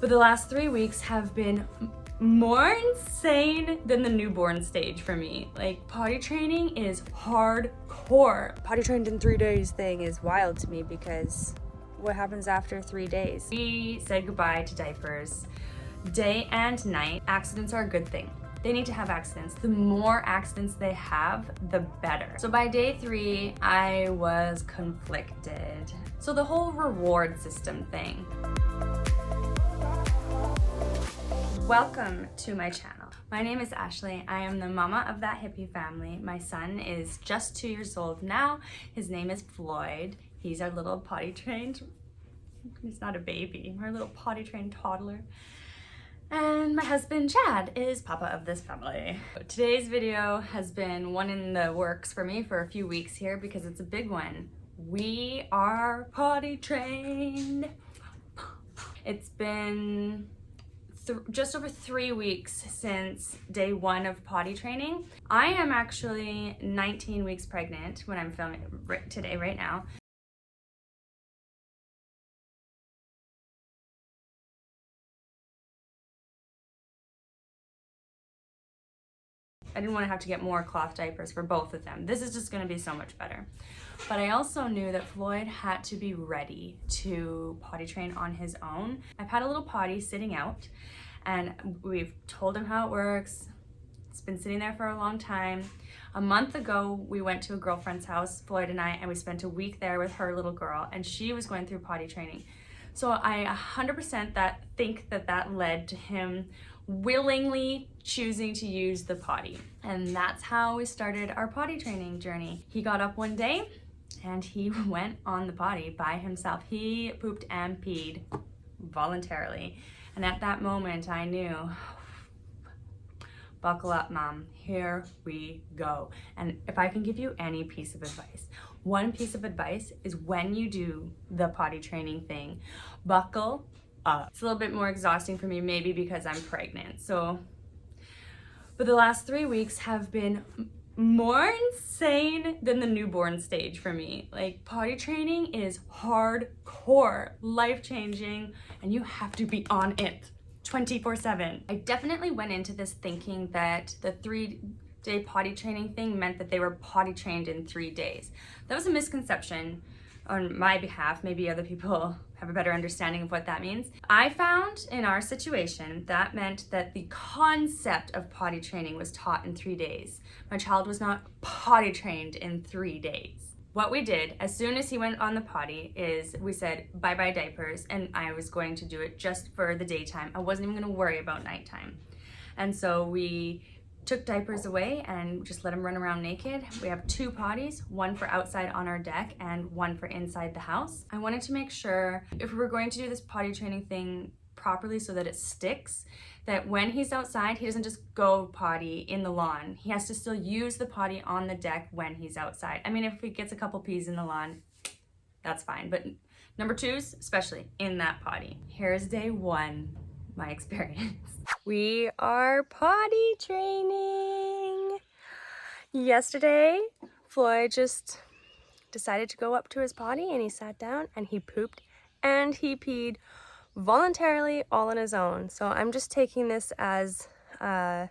But the last 3 weeks have been more insane than the newborn stage for me. Like, potty training is hardcore. Potty trained in 3 days thing is wild to me because what happens after 3 days? We said goodbye to diapers day and night. Accidents are a good thing. They need to have accidents. The more accidents they have, the better. So by day 3, I was conflicted. So the whole reward system thing. Welcome to my channel. My name is Ashley. I am the mama of that hippie family. My son is just 2 years old now. His name is Floyd. He's our little potty trained, he's not a baby, our little potty trained toddler. And my husband Chad is papa of this family. Today's video has been one in the works for me for a few weeks here because it's a big one. We are potty trained. It's been just over 3 weeks since day 1 of potty training. I am actually 19 weeks pregnant when I'm filming today, right now. I didn't want to have to get more cloth diapers for both of them. This is just going to be so much better. But I also knew that Floyd had to be ready to potty train on his own. I've had a little potty sitting out and we've told him how it works. It's been sitting there for a long time. A month ago, we went to a girlfriend's house, Floyd and I, and we spent a week there with her little girl, and she was going through potty training. So I 100% think that led to him willingly choosing to use the potty. And that's how we started our potty training journey. He got up one day and he went on the potty by himself. He pooped and peed voluntarily. And at that moment I knew, buckle up, mom, here we go. And if I can give you any piece of advice, one piece of advice is when you do the potty training thing, buckle up. It's a little bit more exhausting for me, maybe because I'm pregnant. But the last 3 weeks have been more insane than the newborn stage for me. Like, potty training is hardcore, life-changing, and you have to be on it 24/7. I definitely went into this thinking that the 3-day potty training thing meant that they were potty trained in 3 days. That was a misconception on my behalf. Maybe other people have a better understanding of what that means. I found in our situation that meant that the concept of potty training was taught in 3 days. My child was not potty trained in 3 days. What we did as soon as he went on the potty is we said bye-bye diapers, and I was going to do it just for the daytime. I wasn't even going to worry about nighttime. And so we took diapers away and just let him run around naked. We have 2 potties, one for outside on our deck and one for inside the house. I wanted to make sure if we were going to do this potty training thing properly so that it sticks, that when he's outside, he doesn't just go potty in the lawn. He has to still use the potty on the deck when he's outside. I mean, if he gets a couple pees in the lawn, that's fine. But number 2s, especially in that potty. Here's day 1. My experience. We are potty training. Yesterday, Floyd just decided to go up to his potty and he sat down and he pooped and he peed voluntarily all on his own. So I'm just taking this as a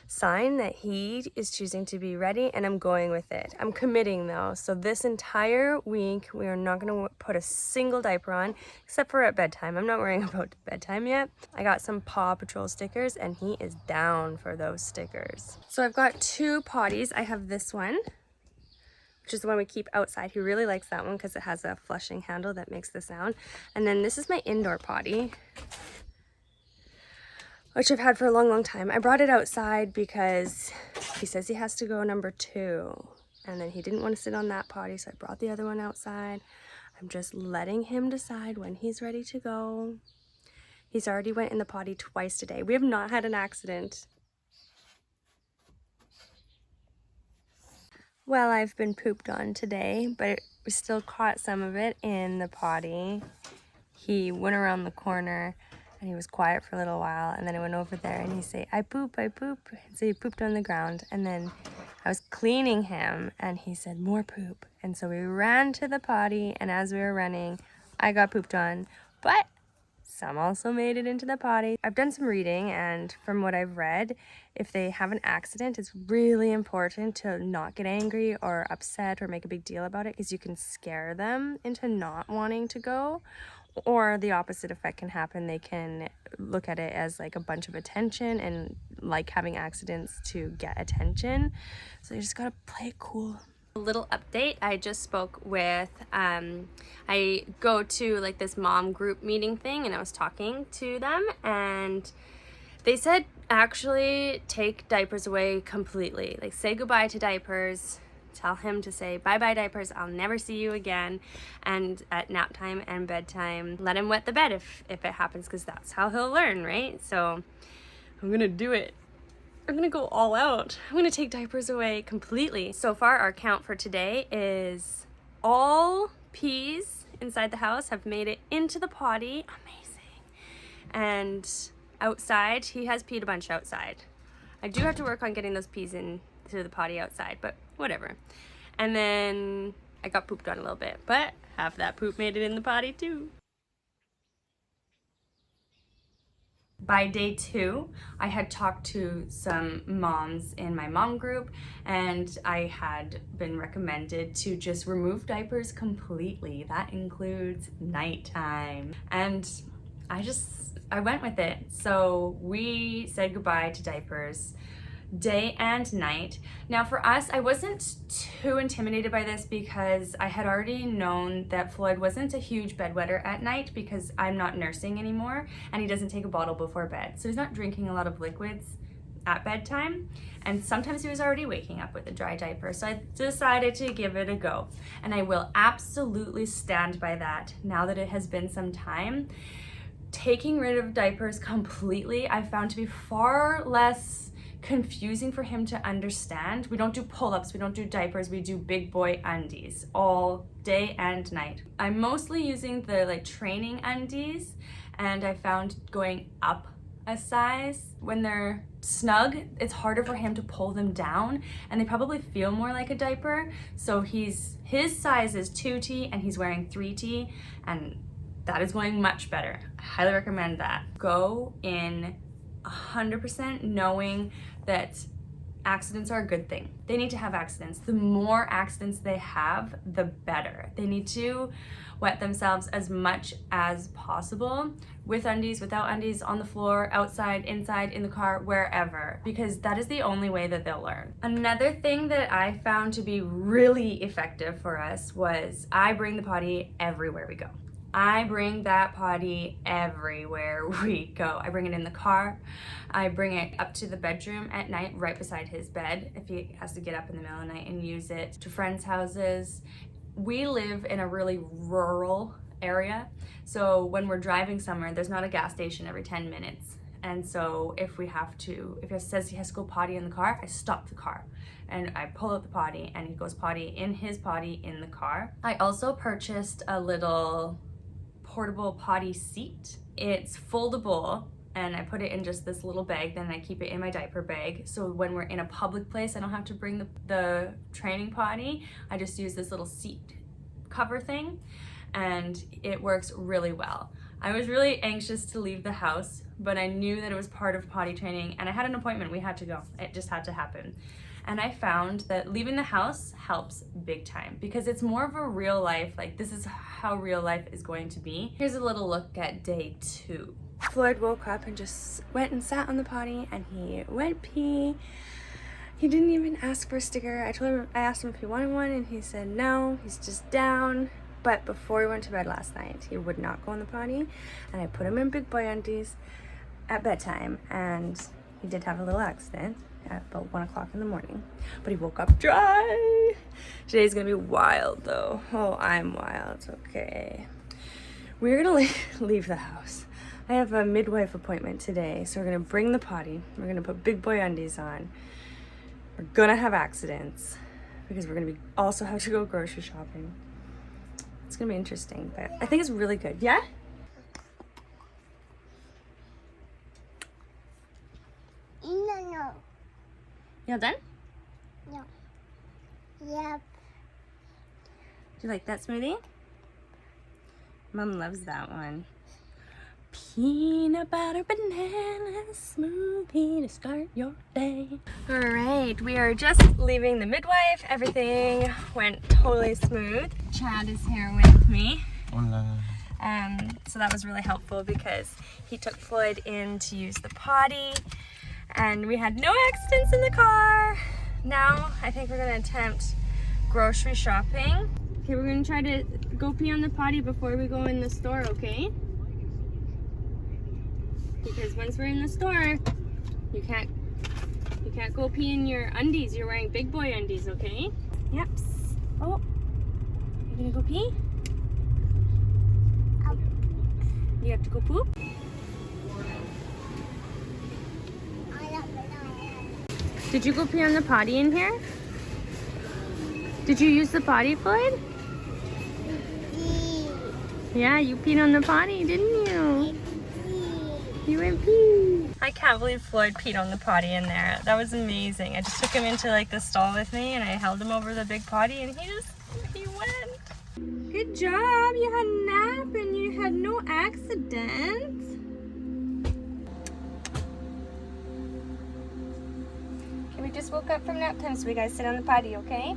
sign that he is choosing to be ready, and I'm going with it. I'm committing though. So this entire week we are not going to put a single diaper on except for at bedtime. I'm not worrying about bedtime yet. I got some Paw Patrol stickers and he is down for those stickers. So I've got 2 potties. I have this one, which is the one we keep outside. He really likes that one because it has a flushing handle that makes the sound. And then this is my indoor potty, which I've had for a long time. I brought it outside because he says he has to go number 2. And then he didn't want to sit on that potty, so I brought the other one outside. I'm just letting him decide when he's ready to go. He's already went in the potty twice today. We have not had an accident. Well, I've been pooped on today, but we still caught some of it in the potty. He went around the corner and he was quiet for a little while, and then I went over there and he said, I poop. So he pooped on the ground, and then I was cleaning him and he said, more poop. And so we ran to the potty, and as we were running, I got pooped on, but some also made it into the potty. I've done some reading, and from what I've read, if they have an accident, it's really important to not get angry or upset or make a big deal about it, because you can scare them into not wanting to go. Or the opposite effect can happen. They can look at it as like a bunch of attention and like having accidents to get attention. So you just gotta play it cool. A little update, I just spoke with, I go to like this mom group meeting thing, and I was talking to them, and they said actually take diapers away completely. Like say goodbye to diapers. Tell him to say, bye-bye diapers, I'll never see you again. And at nap time and bedtime, let him wet the bed if it happens, because that's how he'll learn, right? So I'm gonna do it. I'm gonna go all out. I'm gonna take diapers away completely. So far, our count for today is all peas inside the house have made it into the potty. Amazing. And outside, he has peed a bunch outside. I do have to work on getting those peas into the potty outside, but whatever. And then I got pooped on a little bit, but half that poop made it in the potty too. By day 2, I had talked to some moms in my mom group, and I had been recommended to just remove diapers completely. That includes nighttime. And I went with it. So we said goodbye to diapers day and night. Now for us, I wasn't too intimidated by this because I had already known that Floyd wasn't a huge bedwetter at night, because I'm not nursing anymore and he doesn't take a bottle before bed. So he's not drinking a lot of liquids at bedtime, and sometimes he was already waking up with a dry diaper. So I decided to give it a go, and I will absolutely stand by that now that it has been some time. Taking rid of diapers completely, I found to be far less confusing for him to understand. We don't do pull-ups, we don't do diapers, we do big boy undies all day and night. I'm mostly using the like training undies, and I found going up a size, when they're snug, it's harder for him to pull them down, and they probably feel more like a diaper. So his size is 2T and he's wearing 3T, and that is going much better. I highly recommend that. Go in 100% knowing that accidents are a good thing. They need to have accidents. The more accidents they have, the better. They need to wet themselves as much as possible, with undies, without undies, on the floor, outside, inside, in the car, wherever, because that is the only way that they'll learn. Another thing that I found to be really effective for us was I bring the potty everywhere we go. I bring that potty everywhere we go. I bring it in the car. I bring it up to the bedroom at night, right beside his bed, if he has to get up in the middle of the night, and use it to friends' houses. We live in a really rural area, so when we're driving somewhere, there's not a gas station every 10 minutes. And so if it says he has to go potty in the car, I stop the car and I pull out the potty, and he goes potty in his potty in the car. I also purchased a little portable potty seat. It's foldable, and I put it in just this little bag, then I keep it in my diaper bag. So when we're in a public place, I don't have to bring the training potty. I just use this little seat cover thing, and it works really well. I was really anxious to leave the house, but I knew that it was part of potty training, and I had an appointment. We had to go. It just had to happen. And I found that leaving the house helps big time, because it's more of a real life, like this is how real life is going to be. Here's a little look at day 2. Floyd woke up and just went and sat on the potty, and he went pee. He didn't even ask for a sticker. I asked him if he wanted one, and he said no, he's just down. But before he went to bed last night, he would not go in the potty, and I put him in big boy undies at bedtime, and he did have a little accident at about 1 o'clock in the morning, but he woke up dry. Today's gonna be wild though. Oh, I'm wild. Okay, we're gonna leave the house. I have a midwife appointment today, so we're gonna bring the potty. We're gonna put big boy undies on. We're gonna have accidents because we're gonna also have to go grocery shopping. It's gonna be interesting, but I think it's really good. Yeah? No. You all done? No. Yep. Do you like that smoothie? Mom loves that one. peanut butter banana smoothie to start your day. All right, we are just leaving the midwife. Everything went totally smooth. Chad is here with me. Hola. So that was really helpful because he took Floyd in to use the potty and we had no accidents in the car. Now I think we're gonna attempt grocery shopping. Okay, we're gonna try to go pee on the potty before we go in the store, okay? Because once we're in the store, you can't go pee in your undies. You're wearing big boy undies, okay? Yep. Oh, you gonna go pee? You have to go poop? Did you go pee on the potty in here? Did you use the potty, Floyd? Yeah, you peed on the potty, didn't you? You went pee. I can't believe Floyd peed on the potty in there. That was amazing. I just took him into like the stall with me and I held him over the big potty and he went. Good job. You had a nap and you had no accidents. Okay, we just woke up from nap time, so we gotta sit on the potty, okay?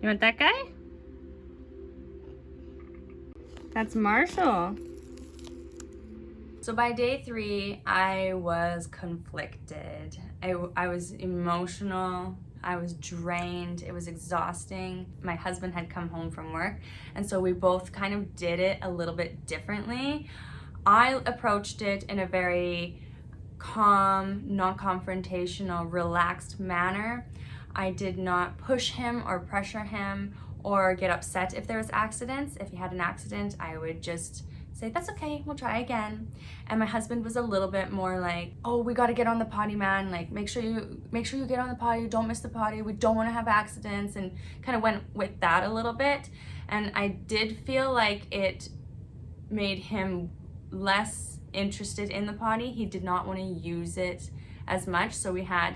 You want that guy? That's Marshall. So by day 3, I was conflicted. I was emotional. I was drained. It was exhausting. My husband had come home from work, and so we both kind of did it a little bit differently. I approached it in a very calm, non-confrontational, relaxed manner. I did not push him or pressure him or get upset if there was accidents. If he had an accident, I would just say, that's okay, we'll try again. And my husband was a little bit more like, oh, we gotta get on the potty, man. Like, make sure you get on the potty, don't miss the potty, we don't wanna have accidents, and kind of went with that a little bit. And I did feel like it made him less interested in the potty. He did not want to use it as much, so we had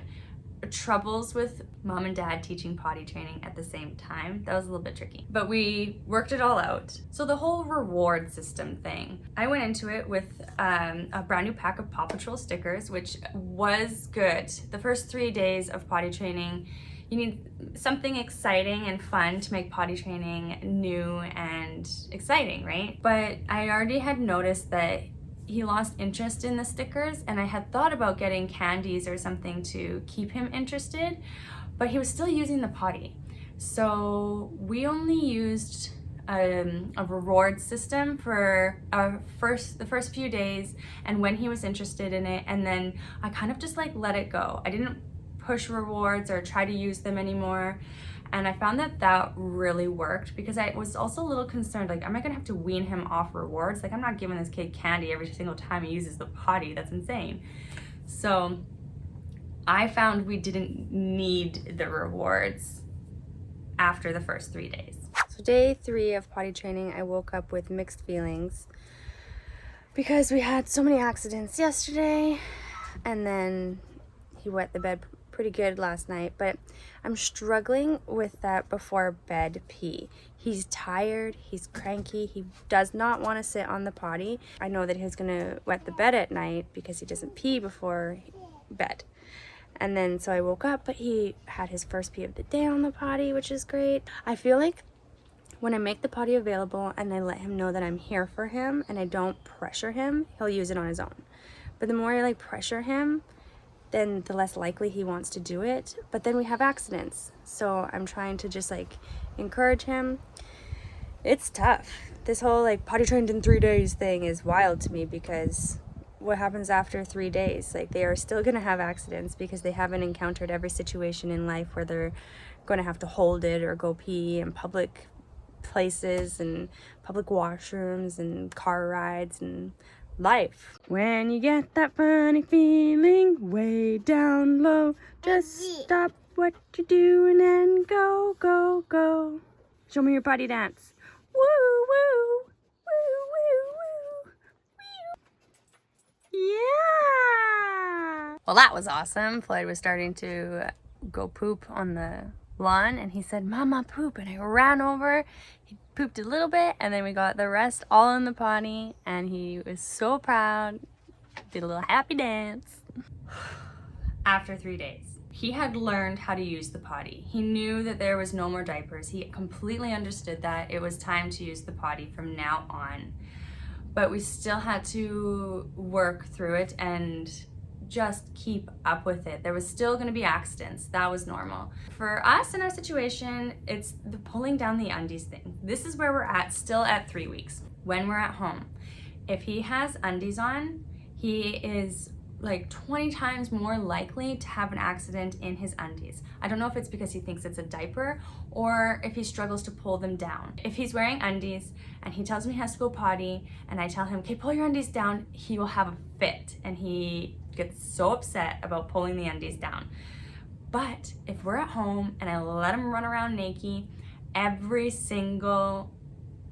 troubles with mom and dad teaching potty training at the same time. That was a little bit tricky, but we worked it all out. So the whole reward system thing, I went into it with a brand new pack of Paw Patrol stickers, which was good. The first 3 days of potty training, you need something exciting and fun to make potty training new and exciting, right? But I already had noticed that he lost interest in the stickers, and I had thought about getting candies or something to keep him interested, but he was still using the potty. So we only used a reward system for the first few days and when he was interested in it, and then I kind of just like let it go. I didn't push rewards or try to use them anymore. And I found that that really worked, because I was also a little concerned, like, am I gonna have to wean him off rewards? Like, I'm not giving this kid candy every single time he uses the potty. That's insane. So I found we didn't need the rewards after the first 3 days. So day 3 of potty training, I woke up with mixed feelings because we had so many accidents yesterday, and then he wet the bed pretty good last night, but I'm struggling with that before bed pee. He's tired, he's cranky, he does not want to sit on the potty. I know that he's gonna wet the bed at night because he doesn't pee before bed. And then so I woke up, but he had his first pee of the day on the potty, which is great. I feel like when I make the potty available and I let him know that I'm here for him and I don't pressure him, he'll use it on his own. But the more I like pressure him, then the less likely he wants to do it. But then we have accidents. So I'm trying to just like encourage him. It's tough. This whole like potty trained in 3 days thing is wild to me, because what happens after 3 days? Like, they are still gonna have accidents because they haven't encountered every situation in life where they're gonna have to hold it or go pee in public places and public washrooms and car rides and life. When you get that funny feeling way down low, just stop what you're doing and go, go, go. Show me your potty dance. Woo, woo, woo, woo, woo, woo. Yeah! Well, that was awesome. Floyd was starting to go poop on the lawn, and he said, "Mama, poop," and I ran over. He pooped a little bit, and then we got the rest all in the potty, and he was so proud. Did a little happy dance. After 3 days, he had learned how to use the potty. He knew that there was no more diapers. He completely understood that it was time to use the potty from now on. But we still had to work through it and just keep up with it. There was still going to be accidents. That was normal. For us in our situation, it's the pulling down the undies thing. This is where we're at, still at 3 weeks, when we're at home. If he has undies on, he is like 20 times more likely to have an accident in his undies. I don't know if it's because he thinks it's a diaper or if he struggles to pull them down. If he's wearing undies and he tells me he has to go potty and I tell him, okay, pull your undies down, he will have a fit and he gets so upset about pulling the undies down. But if we're at home and I let him run around naked, every single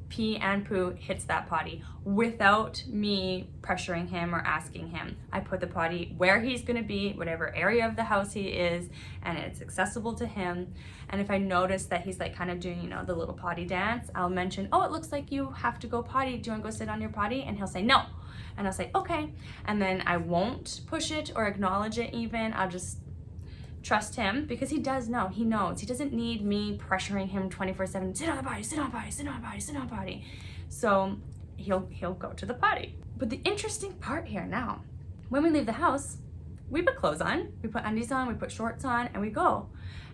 pee and poo hits that potty without me pressuring him or asking him. I put the potty where he's gonna be, whatever area of the house he is, and it's accessible to him. And if I notice that he's like kind of doing, you know, the little potty dance, I'll mention, oh, it looks like you have to go potty. Do you wanna go sit on your potty? And he'll say no. And I'll say, okay. And then I won't push it or acknowledge it even. I'll just trust him because he does know, he knows. He doesn't need me pressuring him 24/7, sit on the potty, sit on the potty, sit on the potty, sit on the potty. So he'll go to the potty. But the interesting part here now, when we leave the house, we put clothes on, we put undies on, we put shorts on, and we go.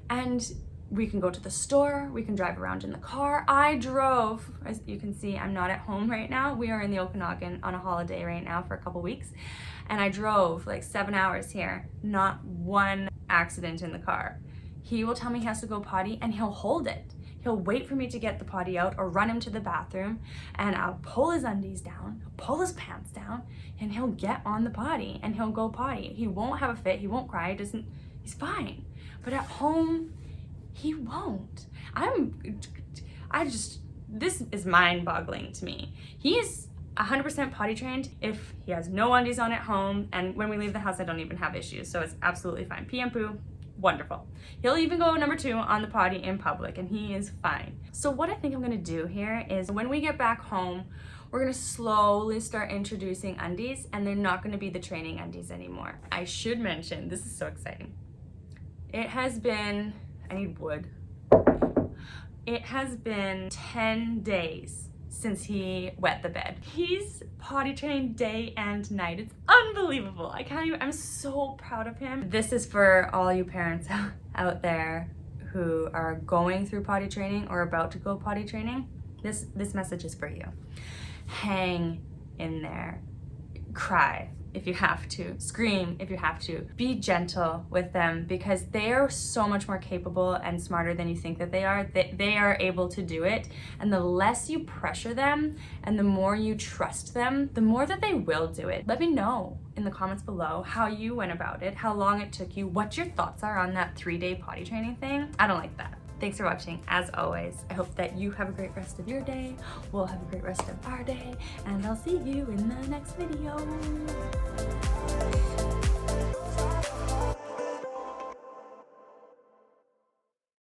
And we can go to the store, we can drive around in the car. I drove, as you can see, I'm not at home right now. We are in the Okanagan on a holiday right now for a couple weeks. And I drove like 7 hours here, not one accident in the car. He will tell me he has to go potty and he'll hold it. He'll wait for me to get the potty out or run him to the bathroom and I'll pull his undies down, pull his pants down, and he'll get on the potty and he'll go potty. He won't have a fit, he won't cry, he's fine. But at home, he won't. This is mind-boggling to me. He is 100% potty trained if he has no undies on at home, and when we leave the house I don't even have issues, so it's absolutely fine. Pee and poo, wonderful. He'll even go number 2 on the potty in public and he is fine. So what I think I'm gonna do here is when we get back home, we're gonna slowly start introducing undies and they're not gonna be the training undies anymore. I should mention, this is so exciting. It has been, I need wood. It has been 10 days since he wet the bed. He's potty trained day and night. It's unbelievable. I can't even, I'm so proud of him. This is for all you parents out there who are going through potty training or about to go potty training. This message is for you. Hang in there. Cry if you have to, scream if you have to. Be gentle with them because they are so much more capable and smarter than you think that they are. They are able to do it, and the less you pressure them and the more you trust them, the more that they will do it. Let me know in the comments below how you went about it, how long it took you, what your thoughts are on that 3-day potty training thing. I don't like that. Thanks for watching, as always. I hope that you have a great rest of your day. We'll have a great rest of our day, and I'll see you in the next video.